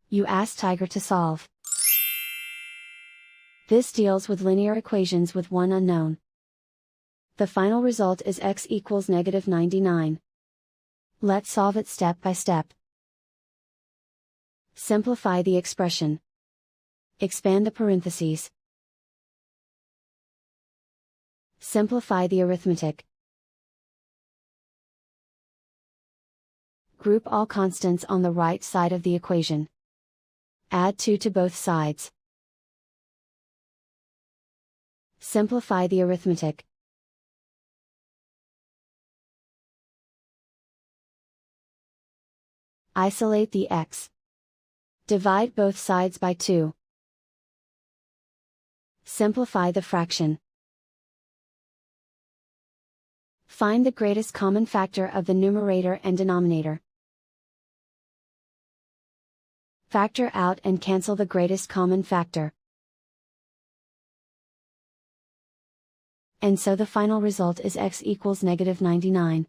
You ask Tiger to solve. This deals with linear equations with one unknown. The final result is x equals -99. Let's solve it step by step. Simplify the expression. Expand the parentheses. Simplify the arithmetic. Group all constants on the right side of the equation. Add 2 to both sides. Simplify the arithmetic. Isolate the x. Divide both sides by 2. Simplify the fraction. Find the greatest common factor of the numerator and denominator. Factor out and cancel the greatest common factor. And so the final result is x equals -99.